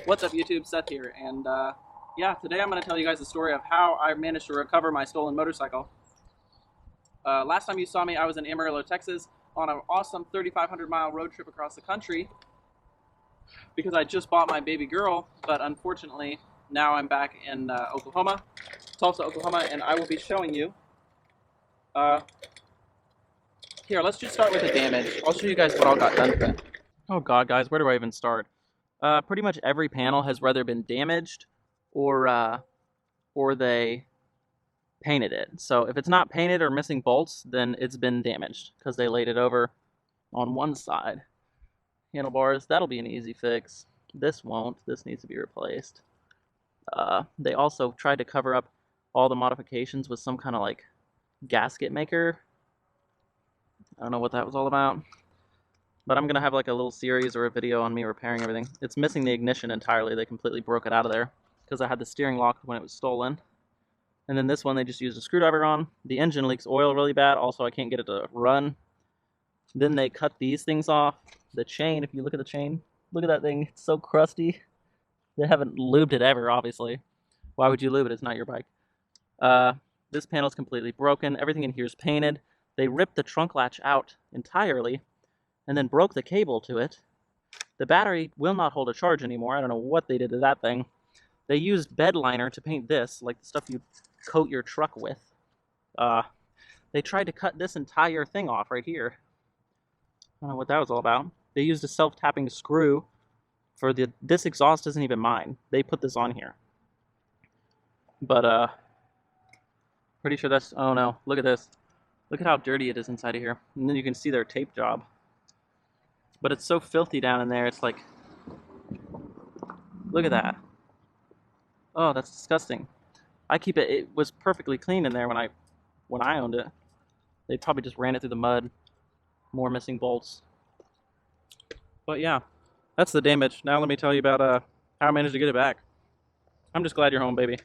What's up YouTube, Seth here, and yeah, today I'm going to tell you guys the story of how I managed to recover my stolen motorcycle. Last time you saw me, I was in Amarillo, Texas on an awesome 3,500 mile road trip across the country because I just bought my baby girl, but unfortunately now I'm back in Oklahoma, Tulsa, Oklahoma, and I will be showing you. Here, let's just start with the damage. I'll show you guys what all got done to it. Oh god, guys, where do I even start? Pretty much every panel has either been damaged or they painted it. So if it's not painted or missing bolts, then it's been damaged because they laid it over on one side. Handlebars, that'll be an easy fix. This won't. This needs to be replaced. They also tried to cover up all the modifications with some kind of like gasket maker. I don't know what that was all about. But I'm going to have like a little series or a video on me repairing everything. It's missing the ignition entirely. They completely broke it out of there because I had the steering locked when it was stolen. And then this one they just used a screwdriver on. The engine leaks oil really bad. Also, I can't get it to run. Then they cut these things off. The chain, if you look at the chain, look at that thing. It's so crusty. They haven't lubed it ever, obviously. Why would you lube it? It's not your bike. This panel's completely broken. Everything in here is painted. They ripped the trunk latch out entirely and then broke the cable to it. The battery will not hold a charge anymore. I don't know what they did to that thing. They used bed liner to paint this, like the stuff you coat your truck with. They tried to cut this entire thing off right here. I don't know what that was all about. They used a self-tapping screw for this exhaust isn't even mine. They put this on here. But, pretty sure that's, oh no, look at this. Look at how dirty it is inside of here. And then you can see their tape job. But it's so filthy down in there, it's like, look at that. Oh, that's disgusting. It was perfectly clean in there when I owned it. They probably just ran it through the mud. More missing bolts. But yeah, that's the damage. Now let me tell you about how I managed to get it back. I'm just glad you're home, baby.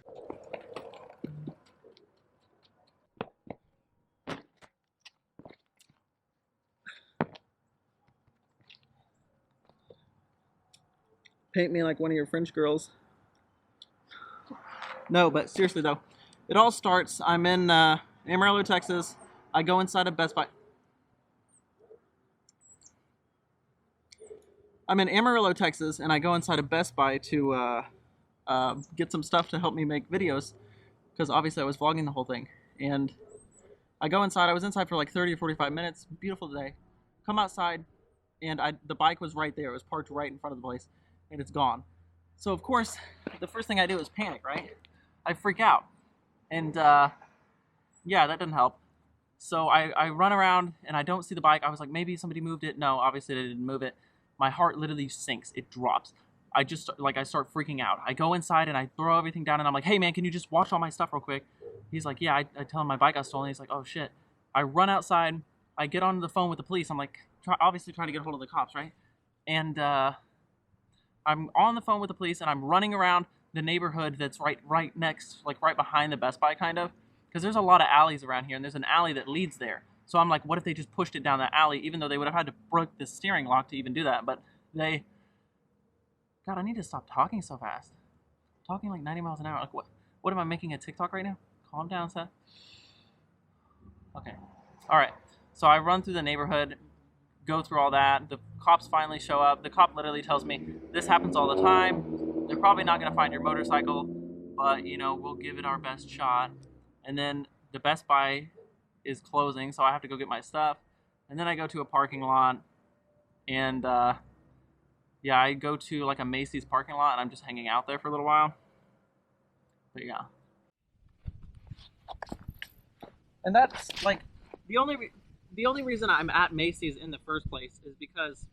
Paint me like one of your French girls. No, but seriously though, it all starts, I'm in Amarillo, Texas. I go inside of Best Buy. I'm in Amarillo, Texas, and I go inside of Best Buy to get some stuff to help me make videos, because obviously I was vlogging the whole thing. And I go inside, I was inside for like 30 or 45 minutes, beautiful day. Come outside, and the bike was right there, it was parked right in front of the place, and it's gone. So of course, the first thing I do is panic, right? I freak out. And yeah, that didn't help. So I run around and I don't see the bike. I was like, maybe somebody moved it. No, obviously they didn't move it. My heart literally sinks. It drops. I start freaking out. I go inside and I throw everything down and I'm like, hey man, can you just wash all my stuff real quick? He's like, yeah, I tell him my bike got stolen. He's like, oh shit. I run outside. I get on the phone with the police. I'm like, obviously trying to get a hold of the cops, right? And I'm on the phone with the police and I'm running around the neighborhood that's right next, like right behind the Best Buy kind of, because there's a lot of alleys around here and there's an alley that leads there. So I'm like, what if they just pushed it down that alley, even though they would have had to break the steering lock to even do that, but they, God, I need to stop talking so fast. I'm talking like 90 miles an hour. Like what am I making a TikTok right now? Calm down, Seth. Okay. All right. So I run through the neighborhood, go through all that. The cops finally show up. The cop literally tells me, this happens all the time. They're probably not going to find your motorcycle, but, you know, we'll give it our best shot. And then the Best Buy is closing, so I have to go get my stuff. And then I go to a parking lot, and, yeah, I go to, like, a Macy's parking lot, and I'm just hanging out there for a little while. But, yeah. And that's, like, the only reason I'm at Macy's in the first place is because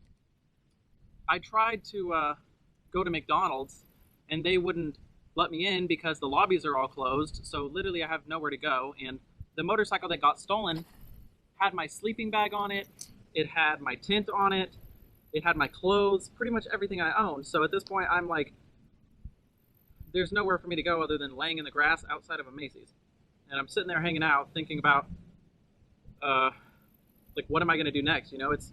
I tried to go to McDonald's and they wouldn't let me in because the lobbies are all closed. So literally I have nowhere to go. And the motorcycle that got stolen had my sleeping bag on it. It had my tent on it. It had my clothes, pretty much everything I owned. So at this point I'm like, there's nowhere for me to go other than laying in the grass outside of a Macy's. And I'm sitting there hanging out thinking about like, what am I gonna do next? You know, it's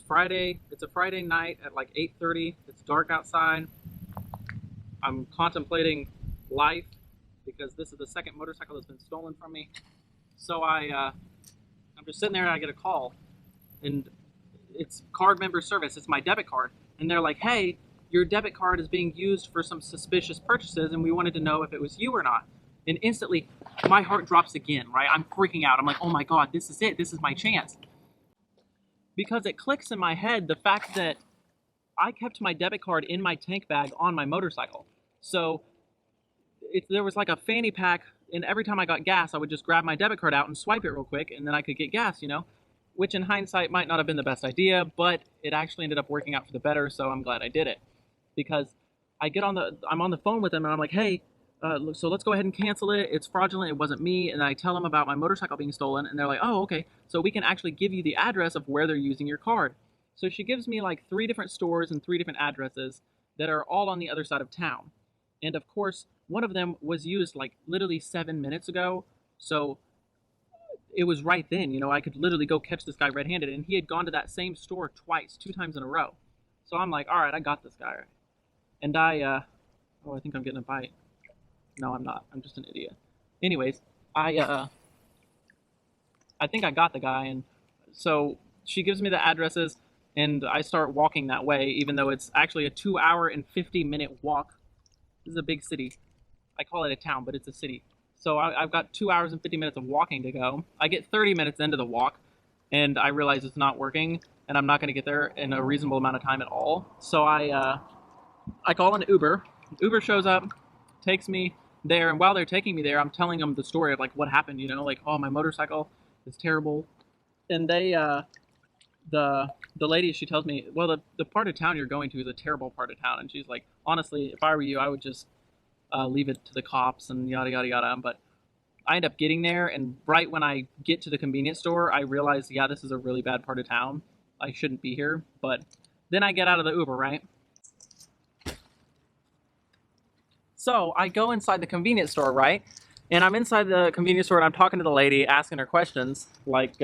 Friday. It's a Friday night at like 8:30. It's dark outside. I'm contemplating life because this is the second motorcycle that's been stolen from me. So I'm just sitting there and I get a call, and it's card member service. It's my debit card, and they're like, "Hey, your debit card is being used for some suspicious purchases, and we wanted to know if it was you or not." And instantly, my heart drops again. Right? I'm freaking out. I'm like, "Oh my God, this is it. This is my chance." Because it clicks in my head the fact that I kept my debit card in my tank bag on my motorcycle. So there was like a fanny pack, and every time I got gas, I would just grab my debit card out and swipe it real quick, and then I could get gas, which in hindsight might not have been the best idea, but it actually ended up working out for the better, so I'm glad I did it. Because I'm on the phone with them, and I'm like, "Hey, so let's go ahead and cancel it. It's fraudulent. It wasn't me." And I tell them about my motorcycle being stolen, and they're like, "Oh, okay. So we can actually give you the address of where they're using your card." So she gives me like 3 different stores and 3 different addresses that are all on the other side of town. And of course, one of them was used like literally 7 minutes ago. So it was right then, I could literally go catch this guy red-handed, and he had gone to that same store twice, 2 times in a row. So I'm like, all right, I got this guy. And I think I'm getting a bite. No, I'm not. I'm just an idiot. Anyways, I think I got the guy, and so she gives me the addresses, and I start walking that way, even though it's actually a 2-hour and 50-minute walk. This is a big city. I call it a town, but it's a city. So I've got 2 hours and 50 minutes of walking to go. I get 30 minutes into the walk, and I realize it's not working, and I'm not going to get there in a reasonable amount of time at all. So I call an Uber. Uber shows up, takes me there, and while they're taking me there, I'm telling them the story of like what happened. Like, oh, my motorcycle is terrible, and they the lady, she tells me, well, the part of town you're going to is a terrible part of town, and she's like, honestly, if I were you, I would just leave it to the cops and yada yada yada. But I end up getting there, and right when I get to the convenience store, I realize, yeah, this is a really bad part of town. I shouldn't be here. But then I get out of the Uber, right? So I go inside the convenience store, right? And I'm inside the convenience store, and I'm talking to the lady, asking her questions, like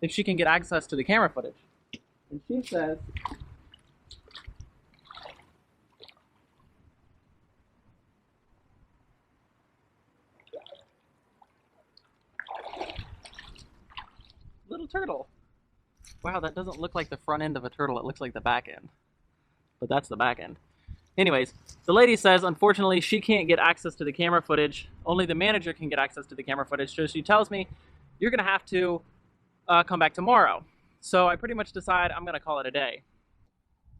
if she can get access to the camera footage. And she says, little turtle. Wow, that doesn't look like the front end of a turtle. It looks like the back end. But that's the back end. Anyways, the lady says, unfortunately, she can't get access to the camera footage. Only the manager can get access to the camera footage. So she tells me, you're going to have to come back tomorrow. So I pretty much decide I'm going to call it a day.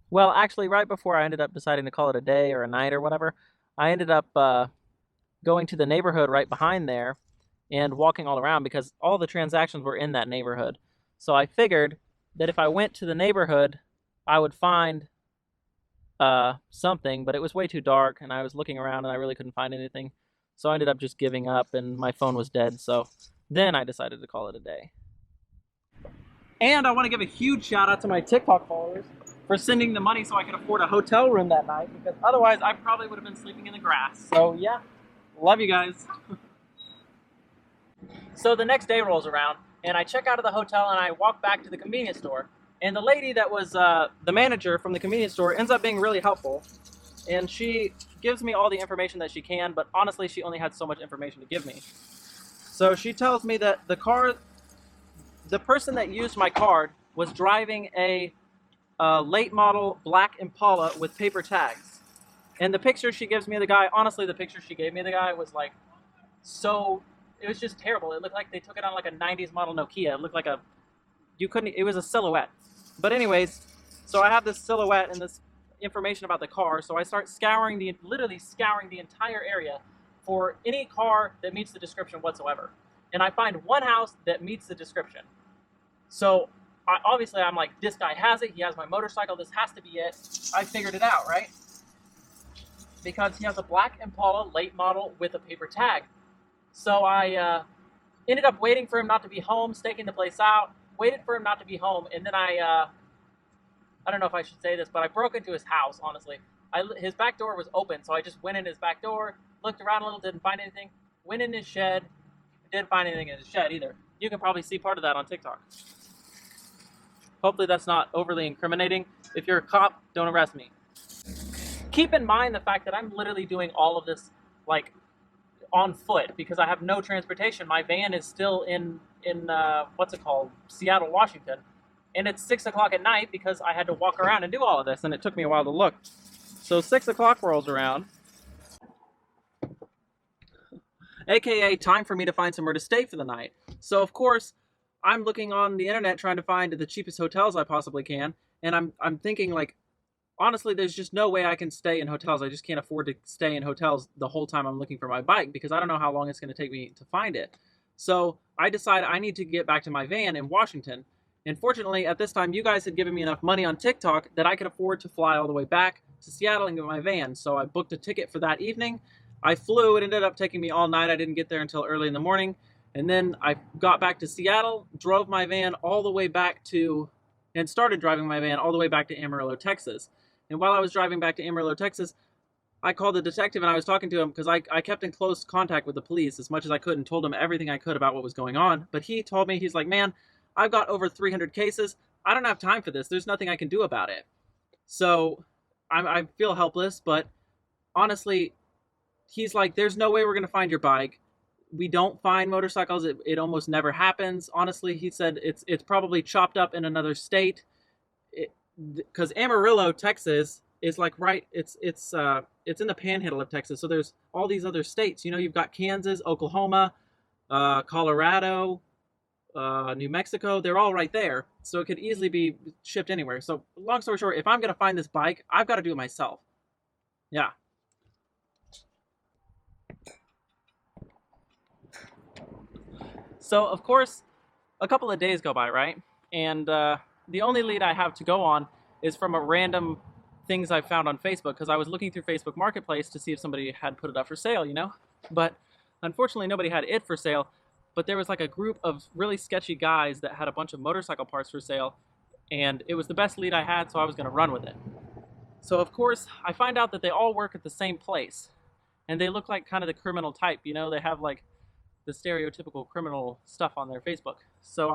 Well, actually, right before I ended up deciding to call it a day or a night or whatever, I ended up going to the neighborhood right behind there and walking all around because all the transactions were in that neighborhood. So I figured that if I went to the neighborhood, I would find something, but it was way too dark, and I was looking around and I really couldn't find anything. So I ended up just giving up, and my phone was dead. So then I decided to call it a day. And I want to give a huge shout out to my TikTok followers for sending the money so I could afford a hotel room that night, because otherwise I probably would have been sleeping in the grass. So yeah, love you guys. So the next day rolls around, and I check out of the hotel and I walk back to the convenience store. And the lady that was the manager from the convenience store ends up being really helpful. And she gives me all the information that she can, but honestly, she only had so much information to give me. So she tells me that the person that used my card was driving a late model black Impala with paper tags. And the picture she gives me of the guy, honestly, the picture she gave me of the guy was like it was just terrible. It looked like they took it on like a 90s model Nokia. It looked like it was a silhouette. But anyways, so I have this silhouette and this information about the car, so I start literally scouring the entire area for any car that meets the description whatsoever. And I find one house that meets the description. So obviously I'm like, this guy has it, he has my motorcycle, this has to be it. I figured it out, right? Because he has a black Impala late model with a paper tag. So I ended up waiting for him not to be home, staking the place out, waited for him not to be home, and then I don't know if I should say this, but I broke into his house, honestly. His back door was open, so I just went in his back door, looked around a little, didn't find anything, went in his shed, didn't find anything in his shed either. You can probably see part of that on TikTok. Hopefully that's not overly incriminating. If you're a cop, don't arrest me. keep in mind the fact that I'm literally doing all of this like on foot because I have no transportation. My van is still in what's it called, Seattle, Washington, and it's 6 o'clock at night because I had to walk around and do all of this, and it took me a while to look. So 6 o'clock rolls around, aka time for me to find somewhere to stay for the night. So of course, I'm looking on the internet trying to find the cheapest hotels I possibly can, and I'm thinking like, honestly, there's just no way I can stay in hotels. I just can't afford to stay in hotels the whole time I'm looking for my bike because I don't know how long it's going to take me to find it. So I decide I need to get back to my van in Washington. And fortunately, at this time, you guys had given me enough money on TikTok that I could afford to fly all the way back to Seattle and get my van. So I booked a ticket for that evening. I flew. It ended up taking me all night. I didn't get there until early in the morning. And then I got back to Seattle, drove my van all the way back to, and started driving my van all the way back to Amarillo, Texas. And while I was driving back to Amarillo, Texas, I called the detective and I was talking to him because I kept in close contact with the police as much as I could and told him everything I could about what was going on. But he told me, he's like, man, I've got over 300 cases. I don't have time for this. There's nothing I can do about it. So I feel helpless, but honestly, he's like, there's no way we're going to find your bike. We don't find motorcycles. It almost never happens. Honestly, he said it's probably chopped up in another state. Because Amarillo, Texas is like right, it's in the panhandle of Texas. So there's all these other states. You know, you've got Kansas, Oklahoma, Colorado, New Mexico. They're all right there. So it could easily be shipped anywhere. So long story short, if I'm going to find this bike, I've got to do it myself. Yeah. So, of course, a couple of days go by, right? And the only lead I have to go on is from a random things I found on Facebook because I was looking through Facebook Marketplace to see if somebody had put it up for sale, you know? But unfortunately, nobody had it for sale. But there was like a group of really sketchy guys that had a bunch of motorcycle parts for sale. And it was the best lead I had, so I was going to run with it. So, of course, I find out that they all work at the same place. And they look like kind of the criminal type, you know? They have like the stereotypical criminal stuff on their Facebook. So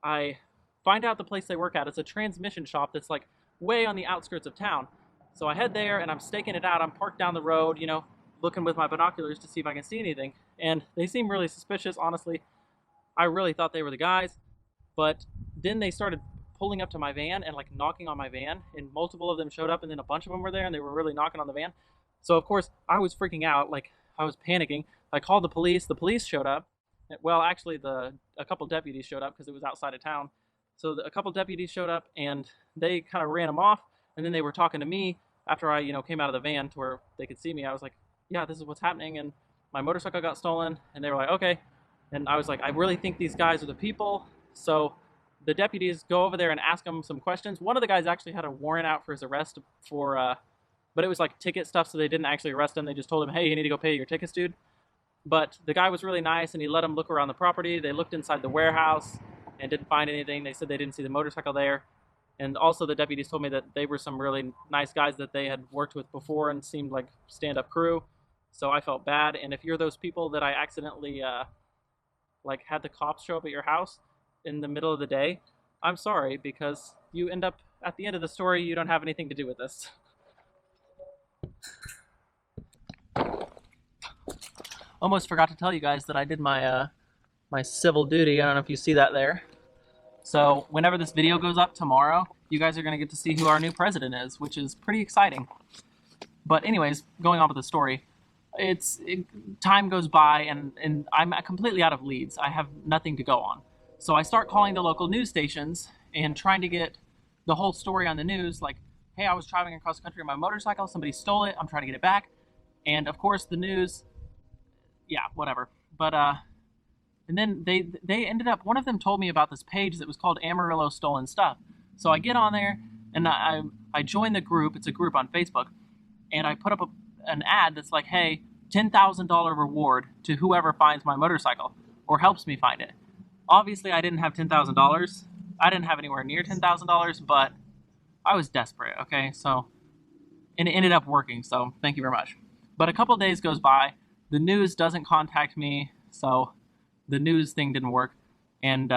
I find out the place they work at. It's a transmission shop that's like way on the outskirts of town. So I head there and I'm staking it out. I'm parked down the road, you know, looking with my binoculars to see if I can see anything. And they seem really suspicious, honestly. I really thought they were the guys. But then they started pulling up to my van and like knocking on my van. And multiple of them showed up and then a bunch of them were there and they were really knocking on the van. So of course I was freaking out. Like I was panicking. I called the police. The police showed up. Well, actually, a couple deputies showed up because it was outside of town. So a couple deputies showed up and they kind of ran them off. And then they were talking to me after I, you know, came out of the van to where they could see me. I was like, yeah, this is what's happening. And my motorcycle got stolen. And they were like, okay. And I was like, I really think these guys are the people. So the deputies go over there and ask them some questions. One of the guys actually had a warrant out for his arrest but it was like ticket stuff. So they didn't actually arrest him. They just told him, hey, you need to go pay your tickets, dude. But the guy was really nice and he let them look around the property. They looked inside the warehouse and didn't find anything. They said they didn't see the motorcycle there. And also the deputies told me that they were some really nice guys that they had worked with before and seemed like stand-up crew. So I felt bad. And if you're those people that I accidentally like had the cops show up at your house in the middle of the day, I'm sorry, because you end up at the end of the story, you don't have anything to do with this. Almost forgot to tell you guys that I did my my civil duty. I don't know if you see that there. So whenever this video goes up tomorrow, you guys are going to get to see who our new president is, which is pretty exciting. But anyways, going on with the story, time goes by and I'm completely out of leads. I have nothing to go on. So I start calling the local news stations and trying to get the whole story on the news, like, hey, I was traveling across the country on my motorcycle, somebody stole it, I'm trying to get it back. And of course the news, yeah, whatever. But and then they ended up, one of them told me about this page that was called Amarillo Stolen Stuff. So I get on there and I join the group. It's a group on Facebook, and I put up an ad that's like, hey, $10,000 reward to whoever finds my motorcycle or helps me find it. Obviously I didn't have $10,000. I didn't have anywhere near $10,000, but I was desperate. Okay, so, and it ended up working, so thank you very much. But a couple days goes by, the news doesn't contact me, so the news thing didn't work. And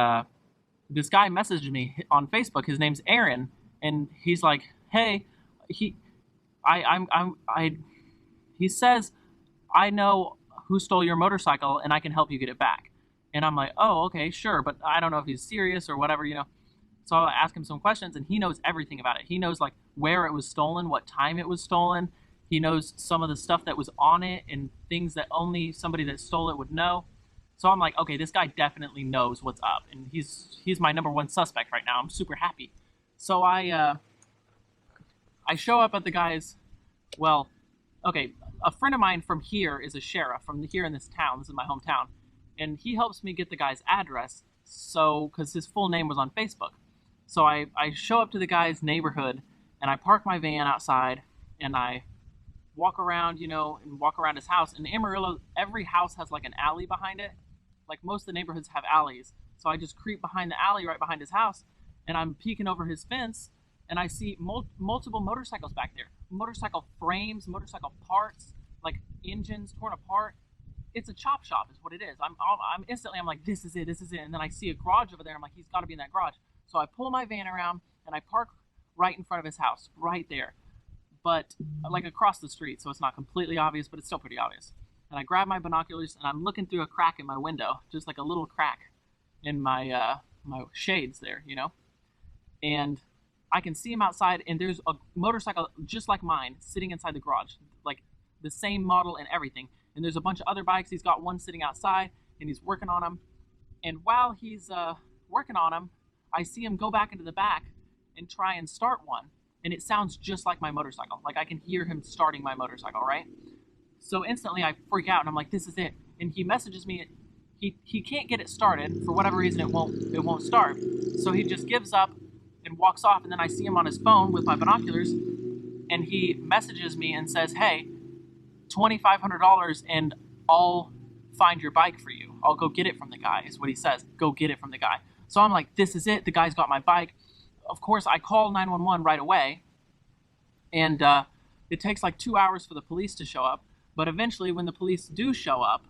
this guy messaged me on Facebook. His name's Aaron, and he's like, hey, I he says, I know who stole your motorcycle and I can help you get it back. And I'm like, oh, okay, sure, but I don't know if he's serious or whatever, you know. So I ask him some questions, and he knows everything about it. He knows like where it was stolen, what time it was stolen. He knows some of the stuff that was on it and things that only somebody that stole it would know. So I'm like, okay, this guy definitely knows what's up, and he's my number one suspect right now. I'm super happy. So I show up at the guy's. Well, okay, a friend of mine from here is a sheriff from here in this town. This is my hometown, and he helps me get the guy's address. So because his full name was on Facebook. So I show up to the guy's neighborhood and I park my van outside and I walk around, you know, and walk around his house. In Amarillo, every house has like an alley behind it. Like most of the neighborhoods have alleys. So I just creep behind the alley right behind his house and I'm peeking over his fence and I see multiple motorcycles back there. Motorcycle frames, motorcycle parts, like engines torn apart. It's a chop shop is what it is. I'm instantly, I'm like, this is it. And then I see a garage over there. I'm like, he's got to be in that garage. So I pull my van around and I park right in front of his house, right there. But like across the street, so it's not completely obvious, but it's still pretty obvious. And I grab my binoculars and I'm looking through a crack in my window, just like a little crack in my my shades there, you know. And I can see him outside, and there's a motorcycle just like mine sitting inside the garage, like the same model and everything. And there's a bunch of other bikes. He's got one sitting outside, and he's working on them. And while he's working on them, I see him go back into the back and try and start one. And it sounds just like my motorcycle. Like I can hear him starting my motorcycle, right? So instantly I freak out, and I'm like, this is it. And he messages me. He can't get it started. For whatever reason, it won't start. So he just gives up and walks off. And then I see him on his phone with my binoculars, and he messages me and says, hey, $2,500 and I'll find your bike for you. I'll go get it from the guy, is what he says. Go get it from the guy. So I'm like, this is it. The guy's got my bike. Of course, I call 911 right away. And it takes like 2 hours for the police to show up. But eventually, when the police do show up,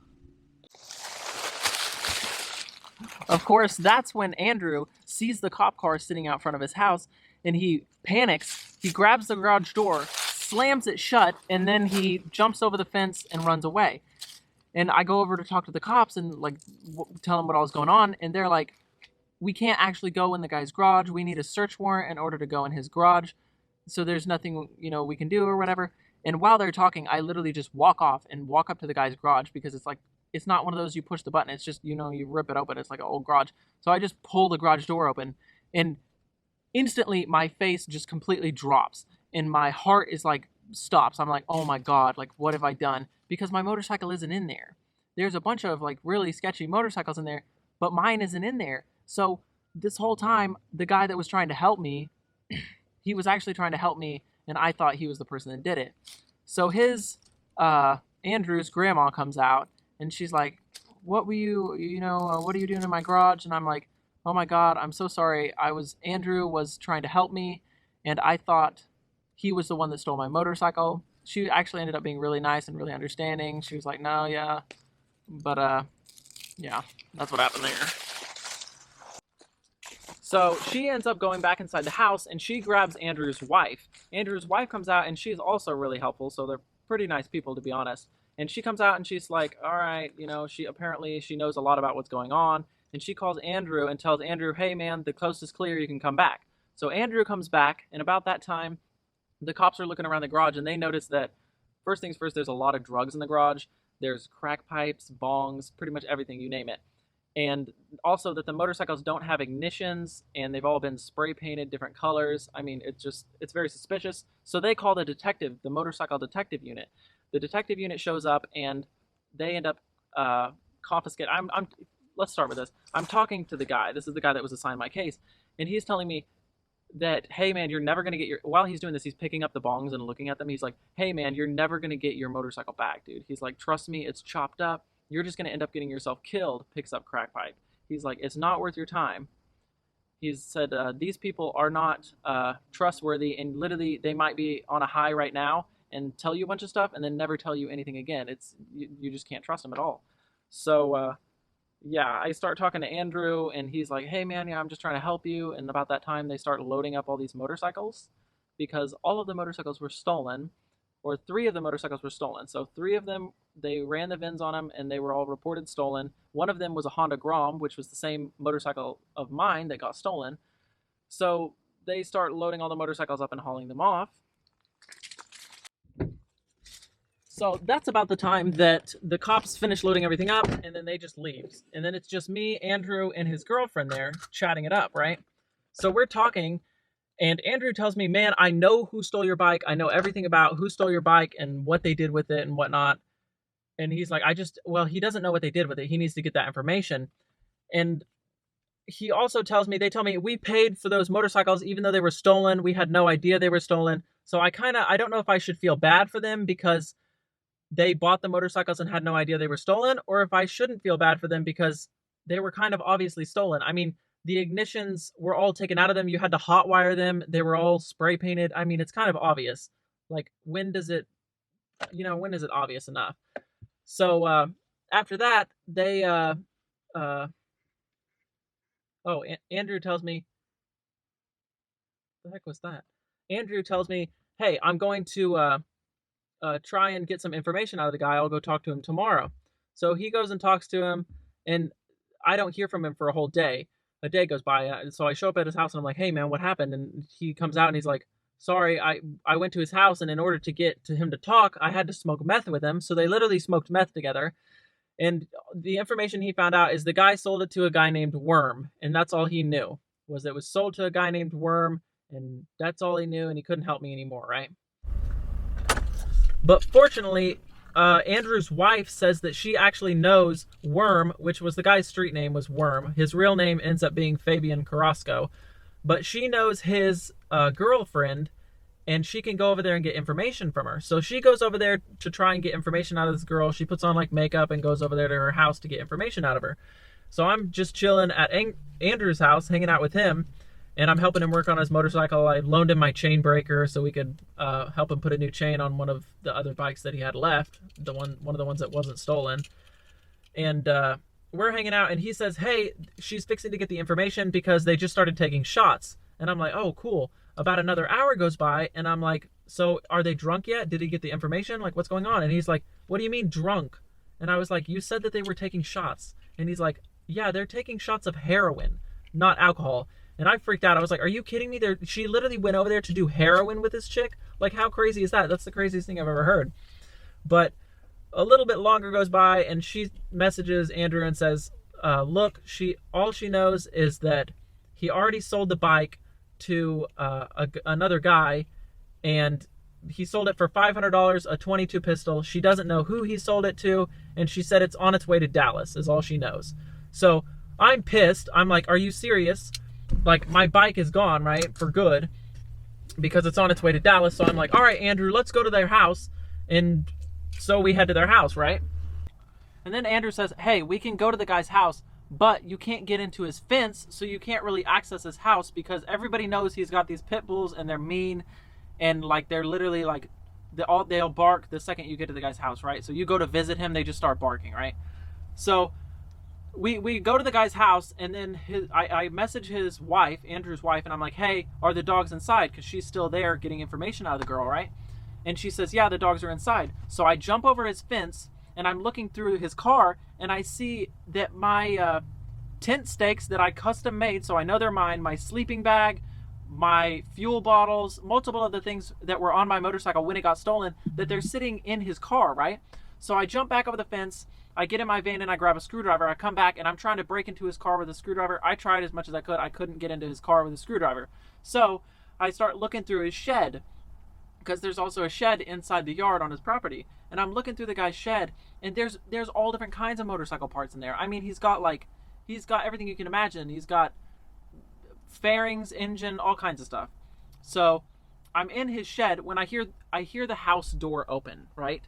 of course, that's when Andrew sees the cop car sitting out front of his house. And he panics. He grabs the garage door, slams it shut, and then he jumps over the fence and runs away. And I go over to talk to the cops and like tell them what all is going on, and they're like, we can't actually go in the guy's garage. We need a search warrant in order to go in his garage. So there's nothing, you know, we can do or whatever. And while they're talking, I literally just walk off and walk up to the guy's garage, because it's like, it's not one of those you push the button. It's just, you know, you rip it open. It's like an old garage. So I just pull the garage door open, and instantly my face just completely drops and my heart is like stops. I'm like, oh my God, like what have I done? Because my motorcycle isn't in there. There's a bunch of like really sketchy motorcycles in there, but mine isn't in there. So this whole time, the guy that was trying to help me, he was actually trying to help me, and I thought he was the person that did it. So his, Andrew's grandma comes out, and she's like, what are you doing in my garage? And I'm like, oh my God, I'm so sorry. Andrew was trying to help me, and I thought he was the one that stole my motorcycle. She actually ended up being really nice and really understanding. She was like, no, yeah. But, yeah, that's what happened there. So she ends up going back inside the house, and she grabs Andrew's wife. Andrew's wife comes out, and she's also really helpful, so they're pretty nice people, to be honest. And she comes out, and she's like, all right, you know, she knows a lot about what's going on. And she calls Andrew and tells Andrew, hey, man, the coast is clear. You can come back. So Andrew comes back, and about that time, the cops are looking around the garage, and they notice that, first things first, there's a lot of drugs in the garage. There's crack pipes, bongs, pretty much everything, you name it. And also that the motorcycles don't have ignitions, and they've all been spray painted different colors. I mean, it's very suspicious. So they call the motorcycle detective unit. The detective unit shows up, and they end up confiscating. Let's start with this. I'm talking to the guy. This is the guy that was assigned my case, and he's telling me that, hey man, you're never gonna get while he's doing this, he's picking up the bongs and looking at them. He's like, hey man, you're never gonna get your motorcycle back, dude. He's like, trust me, it's chopped up. You're just gonna end up getting yourself killed. Picks up crack pipe. He's like, it's not worth your time. He's said, these people are not trustworthy, and literally they might be on a high right now and tell you a bunch of stuff and then never tell you anything again. You just can't trust them at all. So yeah, I start talking to Andrew, and he's like, hey man, yeah, I'm just trying to help you. And about that time, they start loading up all these motorcycles, because all of the motorcycles were stolen. or 3 of the motorcycles were stolen. So 3 of them, they ran the VINs on them, and they were all reported stolen. One of them was a Honda Grom, which was the same motorcycle of mine that got stolen. So they start loading all the motorcycles up and hauling them off. So that's about the time that the cops finish loading everything up, and then they just leave. And then it's just me, Andrew, and his girlfriend there chatting it up, right? So we're talking, and Andrew tells me, man, I know who stole your bike. I know everything about who stole your bike and what they did with it and whatnot. And he's like, well, he doesn't know what they did with it. He needs to get that information. And he also tells me, they tell me we paid for those motorcycles even though they were stolen. We had no idea they were stolen. So I don't know if I should feel bad for them because they bought the motorcycles and had no idea they were stolen, or if I shouldn't feel bad for them because they were kind of obviously stolen. I mean, the ignitions were all taken out of them. You had to hot wire them. They were all spray painted. I mean, it's kind of obvious. Like, when is it obvious enough? So after that, they Andrew tells me, what the heck was that? Andrew tells me, hey, I'm going to try and get some information out of the guy. I'll go talk to him tomorrow. So he goes and talks to him, and I don't hear from him for a whole day. A day goes by, so I show up at his house, and I'm like, hey, man, what happened? And he comes out, and he's like, sorry, I went to his house, and in order to get to him to talk, I had to smoke meth with him. So they literally smoked meth together. And the information he found out is the guy sold it to a guy named Worm, and that's all he knew, was it was sold to a guy named Worm, and that's all he knew, and he couldn't help me anymore, right? But fortunately, Andrew's wife says that she actually knows Worm, which was the guy's street name was Worm. His real name ends up being Fabian Carrasco. But she knows his girlfriend, and she can go over there and get information from her. So she goes over there to try and get information out of this girl. She puts on like makeup and goes over there to her house to get information out of her. So I'm just chilling at Andrew's house, hanging out with him, and I'm helping him work on his motorcycle. I loaned him my chain breaker so we could help him put a new chain on one of the other bikes that he had left, one of the ones that wasn't stolen. And we're hanging out, and he says, hey, she's fixing to get the information because they just started taking shots. And I'm like, oh, cool. About another hour goes by, and I'm like, so are they drunk yet? Did he get the information? Like, what's going on? And he's like, what do you mean drunk? And I was like, you said that they were taking shots. And he's like, yeah, they're taking shots of heroin, not alcohol. And I freaked out. I was like, are you kidding me? She literally went over there to do heroin with this chick? Like, how crazy is that? That's the craziest thing I've ever heard. But a little bit longer goes by, and she messages Andrew and says, look, all she knows is that he already sold the bike to another guy, and he sold it for $500, a .22 pistol. She doesn't know who he sold it to, and she said it's on its way to Dallas, is all she knows. So I'm pissed. I'm like, are you serious? Like, my bike is gone, right, for good, because it's on its way to Dallas. So I'm like, all right, Andrew, let's go to their house. And so we head to their house, right? And then Andrew says, hey, we can go to the guy's house, but you can't get into his fence, so you can't really access his house because everybody knows he's got these pit bulls and they're mean, and like they're literally like they'll bark the second you get to the guy's house, right? So you go to visit him, they just start barking, right? So we go to the guy's house, and then I message his wife, Andrew's wife, and I'm like, hey, are the dogs inside? Because she's still there getting information out of the girl, right? And she says, yeah, the dogs are inside. So I jump over his fence, and I'm looking through his car, and I see that my tent stakes that I custom made, so I know they're mine, my sleeping bag, my fuel bottles, multiple of the things that were on my motorcycle when it got stolen, that they're sitting in his car, right? So I jump back over the fence, I get in my van, and I grab a screwdriver. I come back, and I'm trying to break into his car with a screwdriver. I tried as much as I could. I couldn't get into his car with a screwdriver. So I start looking through his shed, because there's also a shed inside the yard on his property. And I'm looking through the guy's shed, and there's all different kinds of motorcycle parts in there. I mean, he's got everything you can imagine. He's got fairings, engine, all kinds of stuff. So I'm in his shed when I hear the house door open, right?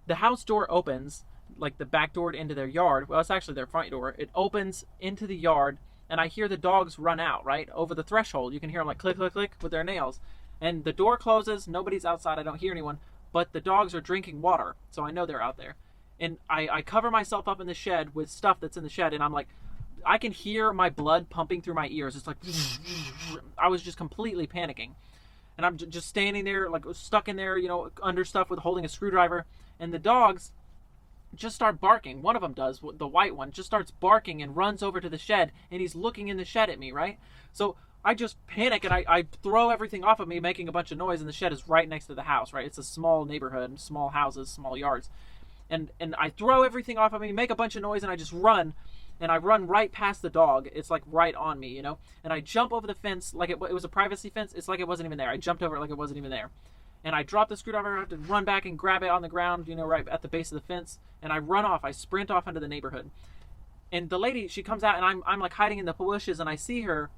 The house door opens, like the back door into their yard. Well, it's actually their front door. It opens into the yard, and I hear the dogs run out, right? Over the threshold. You can hear them like click, click, click with their nails. And the door closes, nobody's outside, I don't hear anyone, but the dogs are drinking water, so I know they're out there. And I cover myself up in the shed with stuff that's in the shed, and I'm like, I can hear my blood pumping through my ears. It's like, I was just completely panicking. and I'm just standing there, like stuck in there, you know, under stuff with holding a screwdriver, and the dogs just start barking. One of them does, the white one, just starts barking and runs over to the shed, and he's looking in the shed at me, right? So I just panic and I throw everything off of me, making a bunch of noise, and the shed is right next to the house, right? It's a small neighborhood, small houses, small yards. And I throw everything off of me, make a bunch of noise, and I just run. And I run right past the dog. It's like right on me, you know? And I jump over the fence like it was a privacy fence. It's like it wasn't even there. I jumped over it like it wasn't even there. And I drop the screwdriver. I have to run back and grab it on the ground, you know, right at the base of the fence. And I run off. I sprint off into the neighborhood. And the lady, she comes out, and I'm like hiding in the bushes, and I see her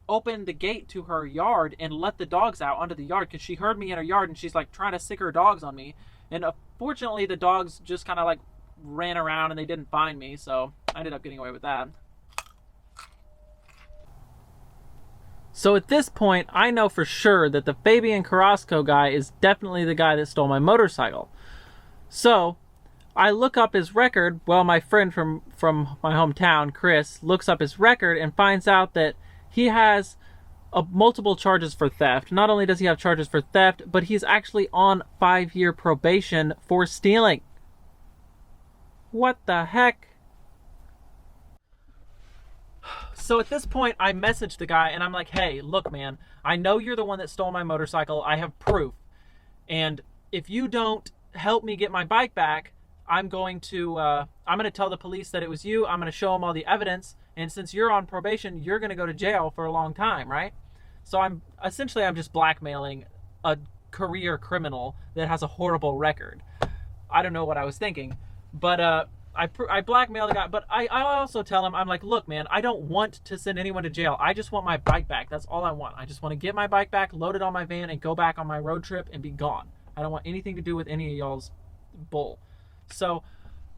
open the gate to her yard and let the dogs out onto the yard because she heard me in her yard, and she's like trying to sick her dogs on me. And fortunately, the dogs just kind of like ran around and they didn't find me, so I ended up getting away with that. So at this point, I know for sure that the Fabian Carrasco guy is definitely the guy that stole my motorcycle. So I look up his record. Well, my friend from my hometown, Chris, looks up his record and finds out that he has multiple charges for theft. Not only does he have charges for theft, but he's actually on 5-year probation for stealing. What the heck? So at this point, I messaged the guy and I'm like, hey, look, man, I know you're the one that stole my motorcycle. I have proof. And if you don't help me get my bike back, I'm going to tell the police that it was you. I'm going to show them all the evidence. And since you're on probation, you're going to go to jail for a long time, right? So I'm just blackmailing a career criminal that has a horrible record. I don't know what I was thinking. But I blackmail the guy, but I also tell him, I'm like, look, man, I don't want to send anyone to jail. I just want my bike back. That's all I want. I just want to get my bike back, load it on my van, and go back on my road trip and be gone. I don't want anything to do with any of y'all's bull. So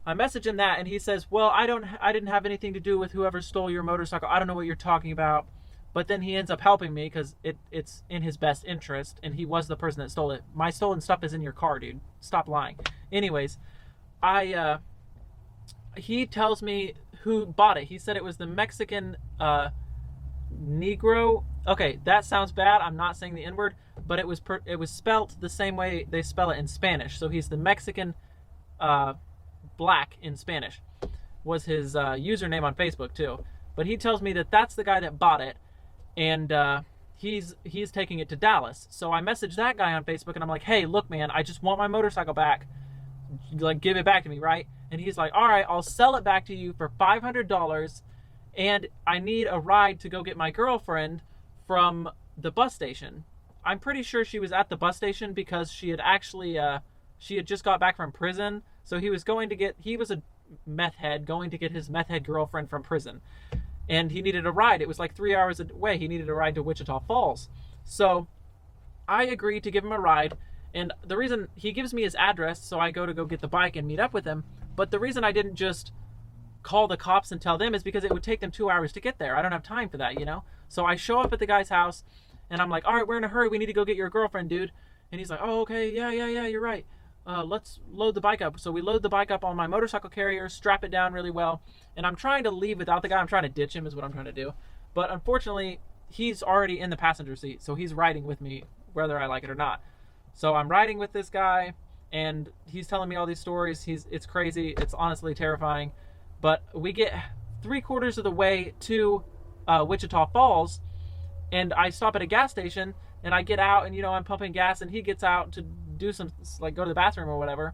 I message him that, and he says, well, I didn't have anything to do with whoever stole your motorcycle. I don't know what you're talking about. But then he ends up helping me because it's in his best interest, and he was the person that stole it. My stolen stuff is in your car, dude. Stop lying. Anyways, he tells me who bought it. He said it was the Mexican Negro. Okay, that sounds bad. I'm not saying the N-word, but it was spelt the same way they spell it in Spanish. So he's the Mexican Black in Spanish was his username on Facebook too. But he tells me that that's the guy that bought it, and he's taking it to Dallas. So I messaged that guy on Facebook, and I'm like, hey, look, man, I just want my motorcycle back. Like, give it back to me, right? And he's like, all right, I'll sell it back to you for $500, and I need a ride to go get my girlfriend from the bus station. I'm pretty sure she was at the bus station because she had actually, she had just got back from prison. So he was a meth head going to get his meth head girlfriend from prison. And he needed a ride. It was like 3 hours away. He needed a ride to Wichita Falls. So I agreed to give him a ride. And the reason he gives me his address, so I go get the bike and meet up with him. But the reason I didn't just call the cops and tell them is because it would take them 2 hours to get there. I don't have time for that, you know? So I show up at the guy's house, and I'm like, all right, we're in a hurry. We need to go get your girlfriend, dude. And he's like, oh, okay, yeah, you're right. Let's load the bike up. So we load the bike up on my motorcycle carrier, strap it down really well. And I'm trying to leave without the guy. I'm trying to ditch him is what I'm trying to do. But unfortunately, he's already in the passenger seat. So he's riding with me whether I like it or not. So I'm riding with this guy, and he's telling me all these stories. It's crazy. It's honestly terrifying. But we get 3/4 of the way to Wichita Falls, and I stop at a gas station, and I get out, and, you know, I'm pumping gas, and he gets out to do some, like, go to the bathroom or whatever,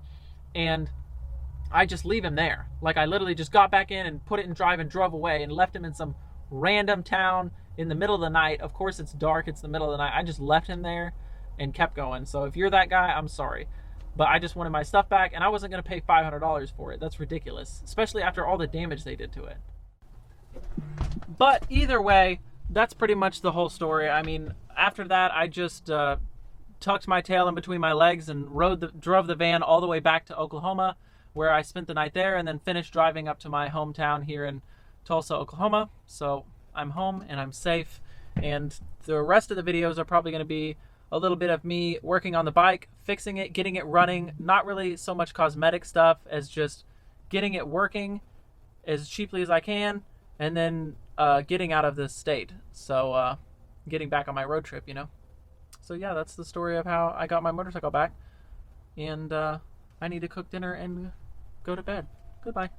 and I just leave him there. Like, I literally just got back in and put it in drive and drove away and left him in some random town in the middle of the night. Of course, it's dark. It's the middle of the night. I just left him there and kept going. So if you're that guy, I'm sorry. But I just wanted my stuff back, and I wasn't going to pay $500 for it. That's ridiculous, especially after all the damage they did to it. But either way, that's pretty much the whole story. I mean, after that, I just tucked my tail in between my legs and drove the van all the way back to Oklahoma, where I spent the night there, and then finished driving up to my hometown here in Tulsa, Oklahoma. So I'm home and I'm safe, and the rest of the videos are probably going to be a little bit of me working on the bike, fixing it, getting it running. Not really so much cosmetic stuff as just getting it working as cheaply as I can, and then getting out of this state. So getting back on my road trip, you know. So yeah, that's the story of how I got my motorcycle back. And I need to cook dinner and go to bed. Goodbye.